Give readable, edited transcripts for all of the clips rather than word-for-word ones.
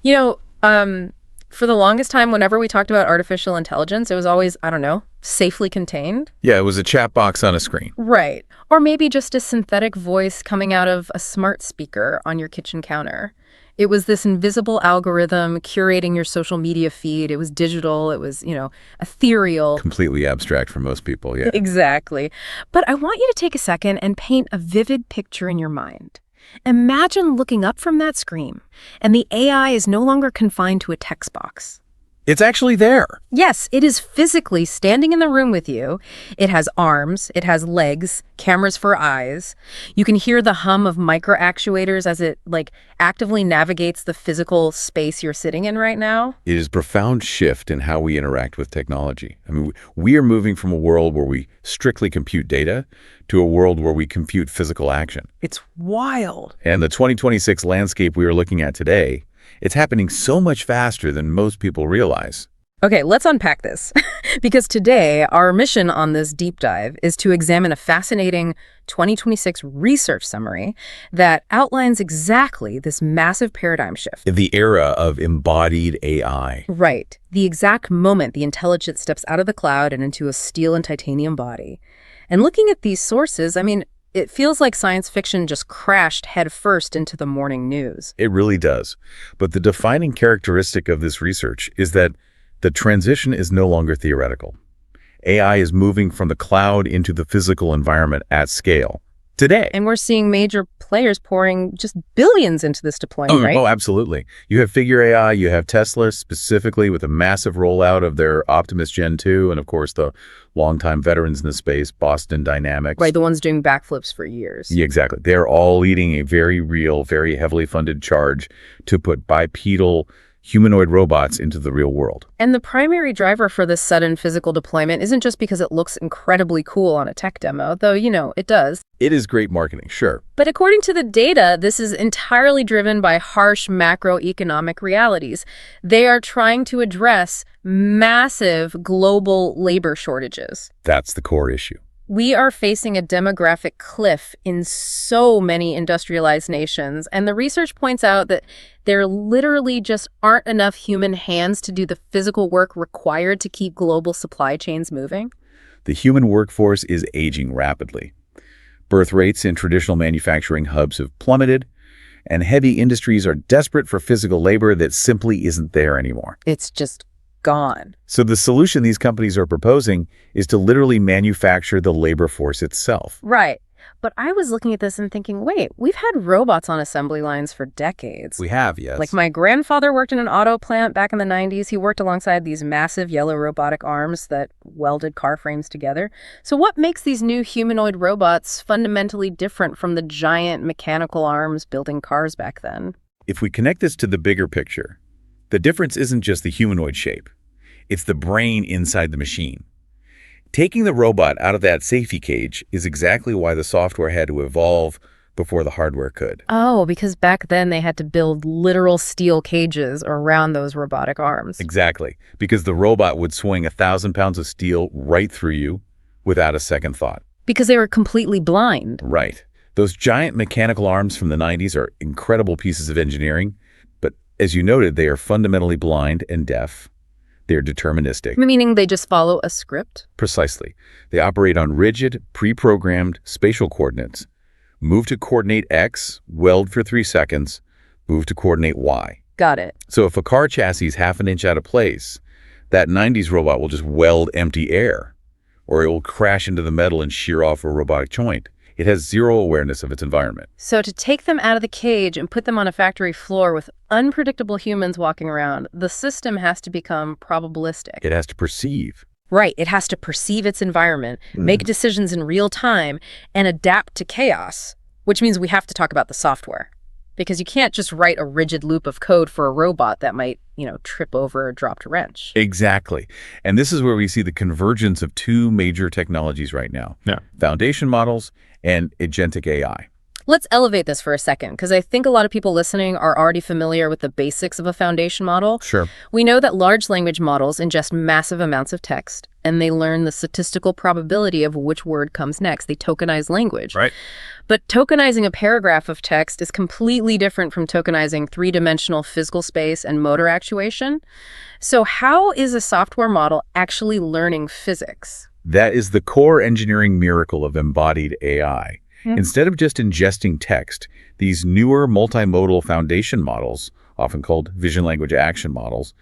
You know, for the longest time, whenever we talked about artificial intelligence, it was always, I don't know, safely contained. Yeah, it was a chat box on a screen. Right. Or maybe just a synthetic voice coming out of a smart speaker on your kitchen counter. It was this invisible algorithm curating your social media feed. It was digital. It was, ethereal. Completely abstract for most people, yeah. Exactly. But I want you to take a second and paint a vivid picture in your mind. Imagine looking up from that screen, and the AI is no longer confined to a text box. It's actually there. Yes, it is physically standing in the room with you. It has arms, it has legs, cameras for eyes. You can hear the hum of micro actuators as it, actively navigates the physical space you're sitting in right now. It is a profound shift in how we interact with technology. I mean, we are moving from a world where we strictly compute data to a world where we compute physical action. It's wild. And the 2026 landscape we are looking at today, it's happening so much faster than most people realize. Okay, let's unpack this. Because today, our mission on this deep dive is to examine a fascinating 2026 research summary that outlines exactly this massive paradigm shift. The era of embodied AI. Right. The exact moment the intelligence steps out of the cloud and into a steel and titanium body. And looking at these sources, it feels like science fiction just crashed headfirst into the morning news. It really does. But the defining characteristic of this research is that the transition is no longer theoretical. AI is moving from the cloud into the physical environment at scale today. And we're seeing major players pouring just billions into this deployment, right? Oh, absolutely. You have Figure AI, you have Tesla specifically with a massive rollout of their Optimus Gen 2, and of course the longtime veterans in the space, Boston Dynamics. Right, the ones doing backflips for years. Yeah, exactly. They're all leading a very real, very heavily funded charge to put bipedal humanoid robots into the real world. And the primary driver for this sudden physical deployment isn't just because it looks incredibly cool on a tech demo, though, it does. It is great marketing, sure. But according to the data, this is entirely driven by harsh macroeconomic realities. They are trying to address massive global labor shortages. That's the core issue. We are facing a demographic cliff in so many industrialized nations, and the research points out that there literally just aren't enough human hands to do the physical work required to keep global supply chains moving. The human workforce is aging rapidly. Birth rates in traditional manufacturing hubs have plummeted, and heavy industries are desperate for physical labor that simply isn't there anymore. It's just gone. So the solution these companies are proposing is to literally manufacture the labor force itself. Right. But I was looking at this and thinking, wait, we've had robots on assembly lines for decades. We have, yes. Like my grandfather worked in an auto plant back in the 90s. He worked alongside these massive yellow robotic arms that welded car frames together. So what makes these new humanoid robots fundamentally different from the giant mechanical arms building cars back then? If we connect this to the bigger picture, the difference isn't just the humanoid shape. It's the brain inside the machine. Taking the robot out of that safety cage is exactly why the software had to evolve before the hardware could. Oh, because back then they had to build literal steel cages around those robotic arms. Exactly, because the robot would swing 1,000 pounds of steel right through you without a second thought. Because they were completely blind. Right. Those giant mechanical arms from the 90s are incredible pieces of engineering, but as you noted, they are fundamentally blind and deaf. They're deterministic. Meaning they just follow a script? Precisely. They operate on rigid, pre-programmed spatial coordinates. Move to coordinate X, weld for 3 seconds, move to coordinate Y. Got it. So if a car chassis is half an inch out of place, that 90s robot will just weld empty air, or it will crash into the metal and shear off a robotic joint. It has zero awareness of its environment. So to take them out of the cage and put them on a factory floor with unpredictable humans walking around, the system has to become probabilistic. It has to perceive. Right. It has to perceive its environment, make decisions in real time, and adapt to chaos, which means we have to talk about the software. Because you can't just write a rigid loop of code for a robot that might, trip over a dropped wrench. Exactly. And this is where we see the convergence of two major technologies right now. Yeah. Foundation models and agentic AI. Let's elevate this for a second, because I think a lot of people listening are already familiar with the basics of a foundation model. Sure. We know that large language models ingest massive amounts of text, and they learn the statistical probability of which word comes next. They tokenize language. Right. But tokenizing a paragraph of text is completely different from tokenizing three-dimensional physical space and motor actuation. So how is a software model actually learning physics? That is the core engineering miracle of embodied AI. Instead of just ingesting text, these newer multimodal foundation models, often called vision language action models,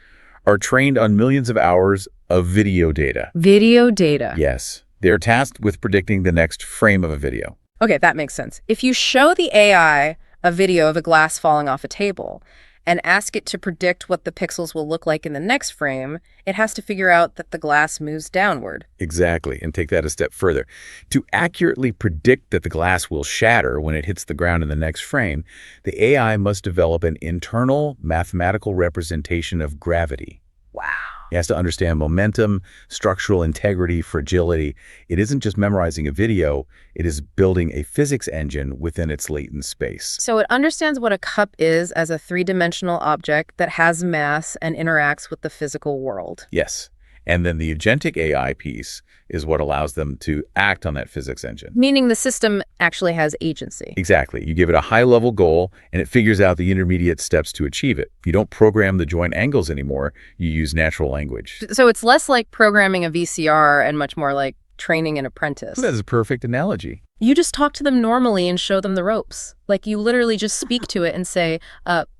are trained on millions of hours of video data. Video data. Yes, they're tasked with predicting the next frame of a video. Okay, that makes sense. If you show the AI a video of a glass falling off a table and ask it to predict what the pixels will look like in the next frame, it has to figure out that the glass moves downward. Exactly, and take that a step further. To accurately predict that the glass will shatter when it hits the ground in the next frame, the AI must develop an internal mathematical representation of gravity. Wow. It has to understand momentum, structural integrity, fragility. It isn't just memorizing a video, it is building a physics engine within its latent space. So it understands what a cup is as a three-dimensional object that has mass and interacts with the physical world. Yes. And then the agentic AI piece is what allows them to act on that physics engine. Meaning the system actually has agency. Exactly. You give it a high-level goal, and it figures out the intermediate steps to achieve it. You don't program the joint angles anymore. You use natural language. So it's less like programming a VCR and much more like training an apprentice. That is a perfect analogy. You just talk to them normally and show them the ropes. Like you literally just speak to it and say,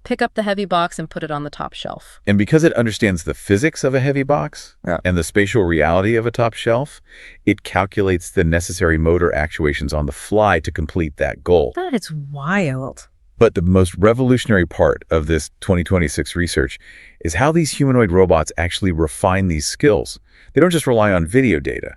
pick up the heavy box and put it on the top shelf. And because it understands the physics of a heavy box and the spatial reality of a top shelf, it calculates the necessary motor actuations on the fly to complete that goal. That is wild. But the most revolutionary part of this 2026 research is how these humanoid robots actually refine these skills. They don't just rely on video data.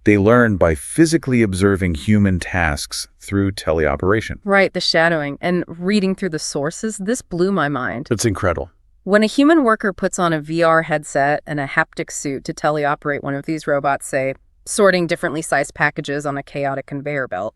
They learn by physically observing human tasks through teleoperation. Right, the shadowing and reading through the sources. This blew my mind. It's incredible. When a human worker puts on a VR headset and a haptic suit to teleoperate one of these robots, say, sorting differently sized packages on a chaotic conveyor belt,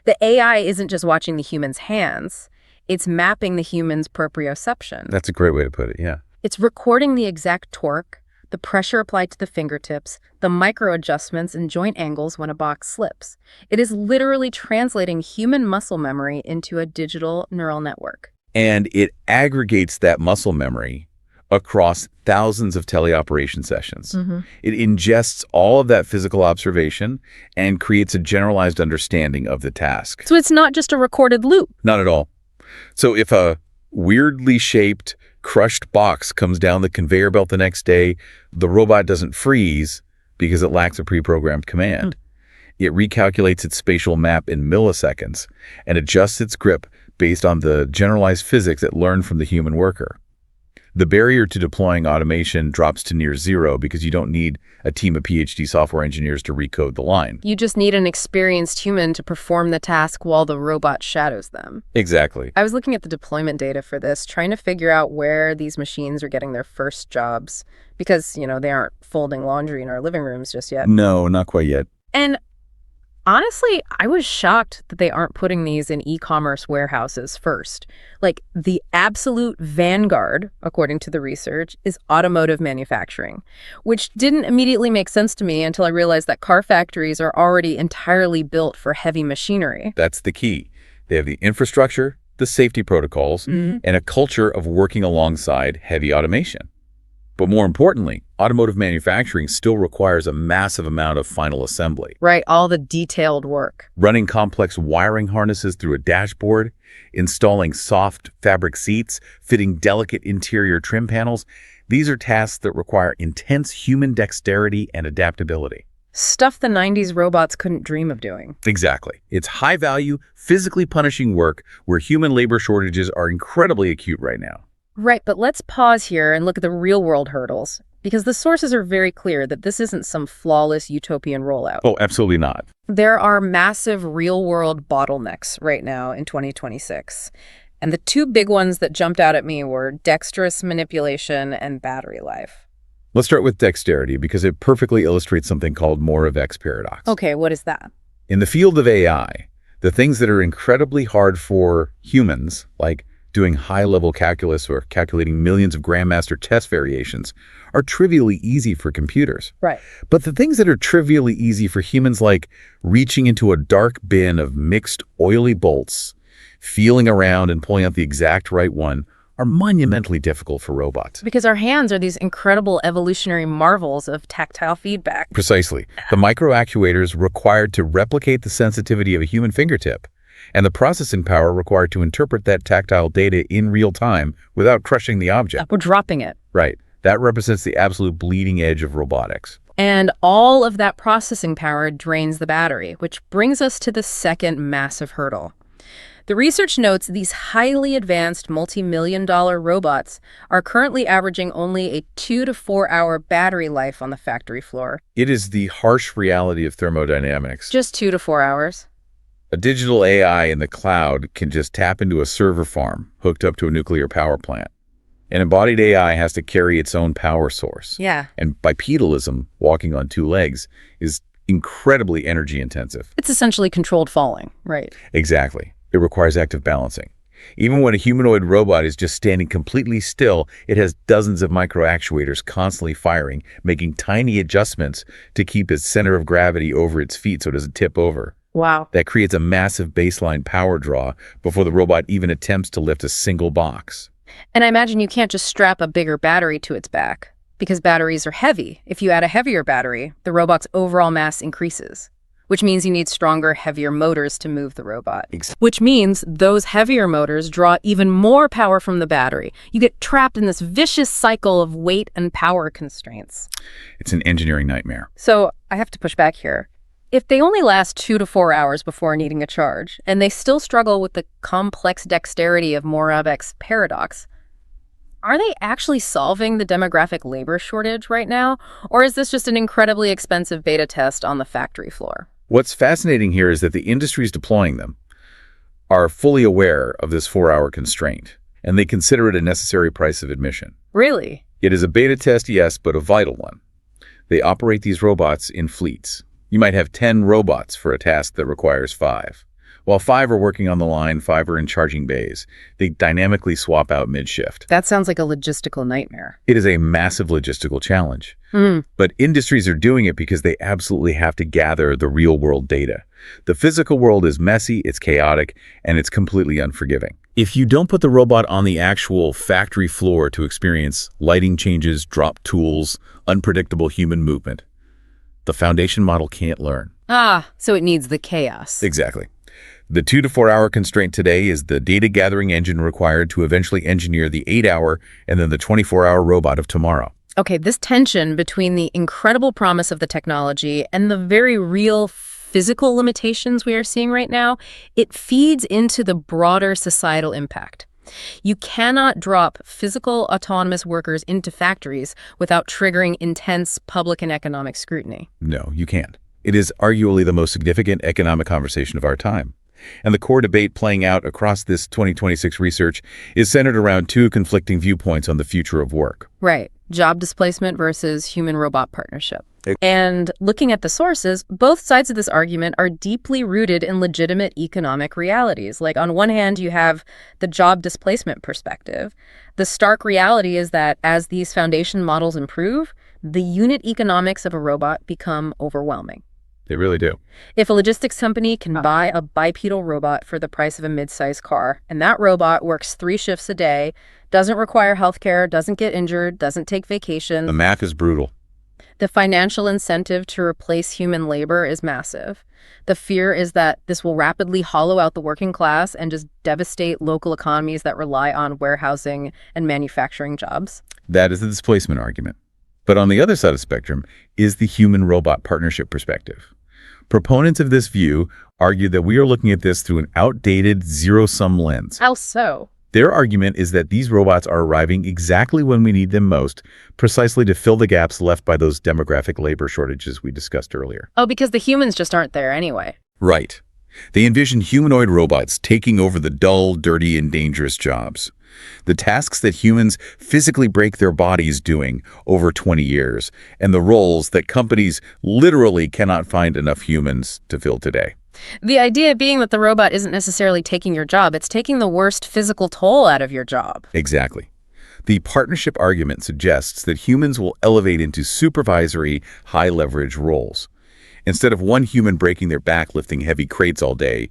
the AI isn't just watching the human's hands. It's mapping the human's proprioception. That's a great way to put it, yeah. It's recording the exact torque, the pressure applied to the fingertips, the micro adjustments and joint angles when a box slips. It is literally translating human muscle memory into a digital neural network. And it aggregates that muscle memory across thousands of teleoperation sessions. It ingests all of that physical observation and creates a generalized understanding of the task. So it's not just a recorded loop. Not at all. So if a weirdly shaped crushed box comes down the conveyor belt the next day, the robot doesn't freeze because it lacks a pre-programmed command. It recalculates its spatial map in milliseconds and adjusts its grip based on the generalized physics it learned from the human worker. The barrier to deploying automation drops to near zero because you don't need a team of PhD software engineers to recode the line. You just need an experienced human to perform the task while the robot shadows them. Exactly. I was looking at the deployment data for this, trying to figure out where these machines are getting their first jobs because, they aren't folding laundry in our living rooms just yet. No, not quite yet. And honestly, I was shocked that they aren't putting these in e-commerce warehouses first. Like, the absolute vanguard, according to the research, is automotive manufacturing, which didn't immediately make sense to me until I realized that car factories are already entirely built for heavy machinery. That's the key. They have the infrastructure, the safety protocols, and a culture of working alongside heavy automation. But more importantly, automotive manufacturing still requires a massive amount of final assembly. Right, all the detailed work. Running complex wiring harnesses through a dashboard, installing soft fabric seats, fitting delicate interior trim panels. These are tasks that require intense human dexterity and adaptability. Stuff the 90s robots couldn't dream of doing. Exactly. It's high-value, physically punishing work where human labor shortages are incredibly acute right now. Right, but let's pause here and look at the real-world hurdles, because the sources are very clear that this isn't some flawless utopian rollout. Oh, absolutely not. There are massive real-world bottlenecks right now in 2026. And the two big ones that jumped out at me were dexterous manipulation and battery life. Let's start with dexterity because it perfectly illustrates something called Moravec's paradox. Okay, what is that? In the field of AI, the things that are incredibly hard for humans, like doing high-level calculus or calculating millions of grandmaster test variations, are trivially easy for computers. Right. But the things that are trivially easy for humans, like reaching into a dark bin of mixed oily bolts, feeling around and pulling out the exact right one, are monumentally difficult for robots. Because our hands are these incredible evolutionary marvels of tactile feedback. Precisely. The microactuators required to replicate the sensitivity of a human fingertip, and the processing power required to interpret that tactile data in real time without crushing the object. We're dropping it. Right. That represents the absolute bleeding edge of robotics. And all of that processing power drains the battery, which brings us to the second massive hurdle. The research notes these highly advanced multi-million-dollar robots are currently averaging only a 2 to 4 hour battery life on the factory floor. It is the harsh reality of thermodynamics. Just 2 to 4 hours. A digital AI in the cloud can just tap into a server farm hooked up to a nuclear power plant. An embodied AI has to carry its own power source. Yeah. And bipedalism, walking on two legs, is incredibly energy intensive. It's essentially controlled falling, right? Exactly. It requires active balancing. Even when a humanoid robot is just standing completely still, it has dozens of microactuators constantly firing, making tiny adjustments to keep its center of gravity over its feet so it doesn't tip over. Wow. That creates a massive baseline power draw before the robot even attempts to lift a single box. And I imagine you can't just strap a bigger battery to its back, because batteries are heavy. If you add a heavier battery, the robot's overall mass increases, which means you need stronger, heavier motors to move the robot. Which means those heavier motors draw even more power from the battery. You get trapped in this vicious cycle of weight and power constraints. It's an engineering nightmare. So I have to push back here. If they only last 2 to 4 hours before needing a charge, and they still struggle with the complex dexterity of Moravec's paradox, are they actually solving the demographic labor shortage right now? Or is this just an incredibly expensive beta test on the factory floor? What's fascinating here is that the industries deploying them are fully aware of this 4-hour constraint, and they consider it a necessary price of admission. Really? It is a beta test, yes, but a vital one. They operate these robots in fleets. You might have 10 robots for a task that requires 5. While 5 are working on the line, 5 are in charging bays. They dynamically swap out mid-shift. That sounds like a logistical nightmare. It is a massive logistical challenge. But industries are doing it because they absolutely have to gather the real-world data. The physical world is messy, it's chaotic, and it's completely unforgiving. If you don't put the robot on the actual factory floor to experience lighting changes, drop tools, unpredictable human movement, the foundation model can't learn. So it needs the chaos. Exactly. The 2 to 4 hour constraint today is the data gathering engine required to eventually engineer the 8-hour and then the 24-hour robot of tomorrow. Okay, this tension between the incredible promise of the technology and the very real physical limitations we are seeing right now, it feeds into the broader societal impact. You cannot drop physical autonomous workers into factories without triggering intense public and economic scrutiny. No, you can't. It is arguably the most significant economic conversation of our time. And the core debate playing out across this 2026 research is centered around 2 conflicting viewpoints on the future of work. Right. Job displacement versus human-robot partnership. And looking at the sources, both sides of this argument are deeply rooted in legitimate economic realities. Like, on one hand, you have the job displacement perspective. The stark reality is that as these foundation models improve, the unit economics of a robot become overwhelming. They really do. If a logistics company can buy a bipedal robot for the price of a mid-sized car, and that robot works 3 shifts a day, doesn't require healthcare, doesn't get injured, doesn't take vacations, The math is brutal. the financial incentive to replace human labor is massive. The fear is that this will rapidly hollow out the working class and just devastate local economies that rely on warehousing and manufacturing jobs. That is the displacement argument. But on the other side of the spectrum is the human-robot partnership perspective. Proponents of this view argue that we are looking at this through an outdated zero-sum lens. How so? Their argument is that these robots are arriving exactly when we need them most, precisely to fill the gaps left by those demographic labor shortages we discussed earlier. Oh, because the humans just aren't there anyway. Right. They envision humanoid robots taking over the dull, dirty, and dangerous jobs. The tasks that humans physically break their bodies doing over 20 years, and the roles that companies literally cannot find enough humans to fill today. The idea being that the robot isn't necessarily taking your job, it's taking the worst physical toll out of your job. Exactly. The partnership argument suggests that humans will elevate into supervisory, high-leverage roles. Instead of one human breaking their back lifting heavy crates all day,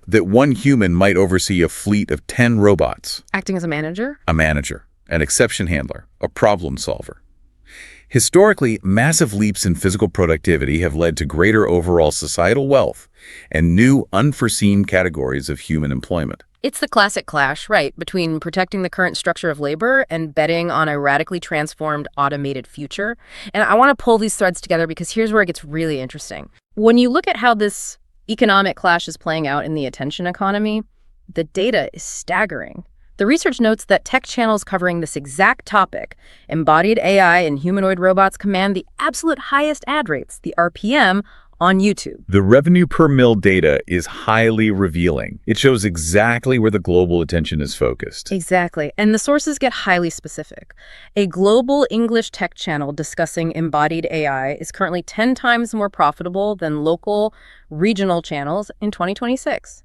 that one human might oversee a fleet of 10 robots. Acting as a manager? A manager, an exception handler, a problem solver. Historically, massive leaps in physical productivity have led to greater overall societal wealth and new, unforeseen categories of human employment. It's the classic clash, right, between protecting the current structure of labor and betting on a radically transformed, automated future. And I want to pull these threads together because here's where it gets really interesting. When you look at how this economic clash is playing out in the attention economy, the data is staggering. The research notes that tech channels covering this exact topic, embodied AI and humanoid robots, command the absolute highest ad rates, the RPM, on YouTube. The revenue per mil data is highly revealing. It shows exactly where the global attention is focused. Exactly. And the sources get highly specific. A global English tech channel discussing embodied AI is currently 10 times more profitable than local regional channels in 2026.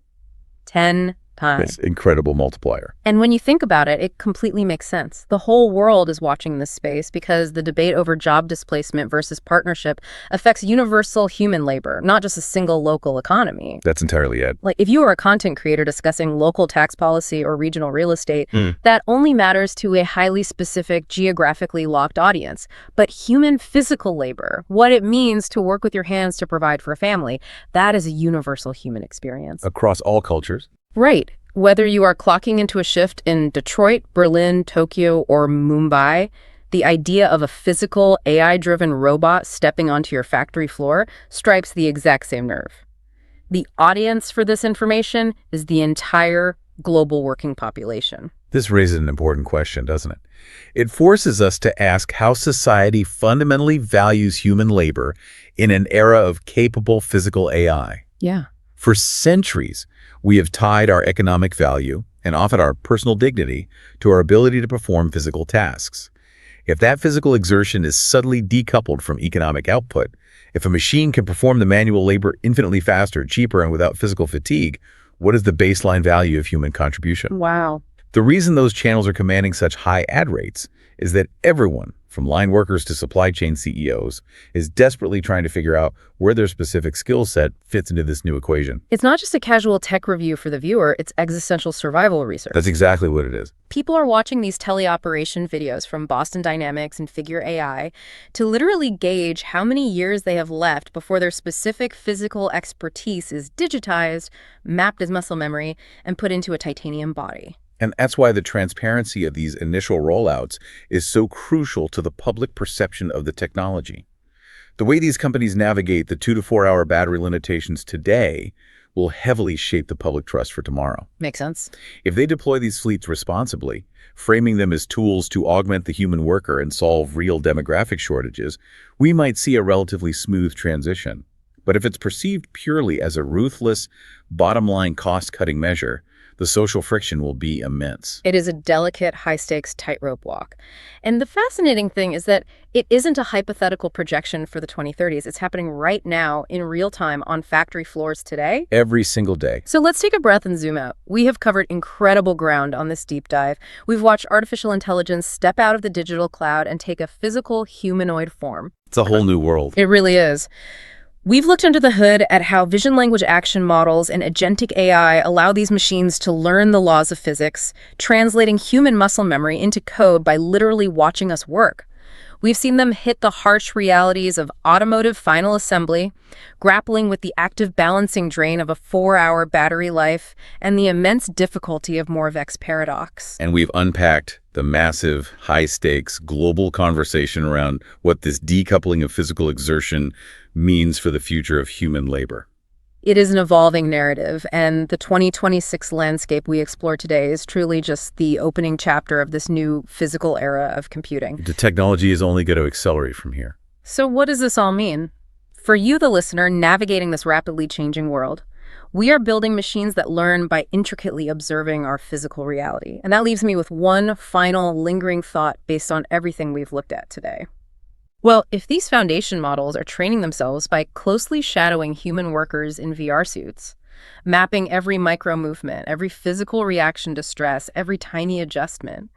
10 times. This incredible multiplier. And when you think about it, it completely makes sense. The whole world is watching this space because the debate over job displacement versus partnership affects universal human labor, not just a single local economy. That's entirely it. Like if you are a content creator discussing local tax policy or regional real estate, that only matters to a highly specific, geographically locked audience. But human physical labor, what it means to work with your hands to provide for a family, that is a universal human experience. Across all cultures. Right. Whether you are clocking into a shift in Detroit, Berlin, Tokyo, or Mumbai, the idea of a physical, AI-driven robot stepping onto your factory floor strikes the exact same nerve. The audience for this information is the entire global working population. This raises an important question, doesn't it? It forces us to ask how society fundamentally values human labor in an era of capable physical AI. Yeah. For centuries, we have tied our economic value, and often our personal dignity, to our ability to perform physical tasks. If that physical exertion is suddenly decoupled from economic output, if a machine can perform the manual labor infinitely faster, cheaper, and without physical fatigue, what is the baseline value of human contribution? Wow. The reason those channels are commanding such high ad rates is that everyone, from line workers to supply chain CEOs, is desperately trying to figure out where their specific skill set fits into this new equation. It's not just a casual tech review for the viewer, it's existential survival research. That's exactly what it is. People are watching these teleoperation videos from Boston Dynamics and Figure AI to literally gauge how many years they have left before their specific physical expertise is digitized, mapped as muscle memory, and put into a titanium body. And that's why the transparency of these initial rollouts is so crucial to the public perception of the technology. The way these companies navigate the 2 to 4 hour battery limitations today will heavily shape the public trust for tomorrow. Makes sense. If they deploy these fleets responsibly, framing them as tools to augment the human worker and solve real demographic shortages, we might see a relatively smooth transition. But if it's perceived purely as a ruthless, bottom-line cost-cutting measure, the social friction will be immense. It is a delicate, high-stakes tightrope walk. And the fascinating thing is that it isn't a hypothetical projection for the 2030s. It's happening right now in real time on factory floors today. Every single day. So let's take a breath and zoom out. We have covered incredible ground on this deep dive. We've watched artificial intelligence step out of the digital cloud and take a physical humanoid form. It's a whole new world. It really is. We've looked under the hood at how vision-language action models and agentic AI allow these machines to learn the laws of physics, translating human muscle memory into code by literally watching us work. We've seen them hit the harsh realities of automotive final assembly, grappling with the active balancing drain of a 4-hour battery life, and the immense difficulty of Moravec's paradox. And we've unpacked the massive, high-stakes, global conversation around what this decoupling of physical exertion means for the future of human labor. It is an evolving narrative, and the 2026 landscape we explore today is truly just the opening chapter of this new physical era of computing. The technology is only going to accelerate from here. So what does this all mean? For you, the listener, navigating this rapidly changing world, we are building machines that learn by intricately observing our physical reality. And that leaves me with one final lingering thought based on everything we've looked at today. Well, if these foundation models are training themselves by closely shadowing human workers in VR suits, mapping every micro movement, every physical reaction to stress, every tiny adjustment,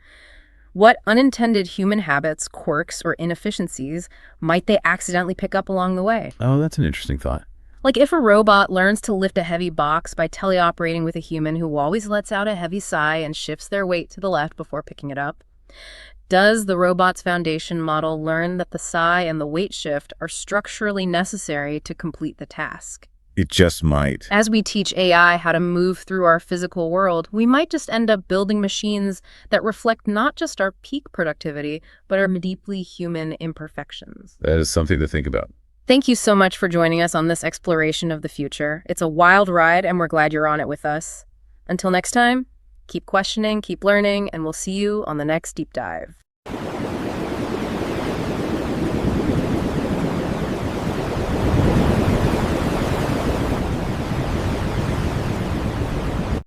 what unintended human habits, quirks, or inefficiencies might they accidentally pick up along the way? Oh, that's an interesting thought. Like if a robot learns to lift a heavy box by teleoperating with a human who always lets out a heavy sigh and shifts their weight to the left before picking it up, does the robot's foundation model learn that the sigh and the weight shift are structurally necessary to complete the task? It just might. As we teach AI how to move through our physical world, we might just end up building machines that reflect not just our peak productivity, but our deeply human imperfections. That is something to think about. Thank you so much for joining us on this exploration of the future. It's a wild ride, and we're glad you're on it with us. Until next time, keep questioning, keep learning, and we'll see you on the next deep dive.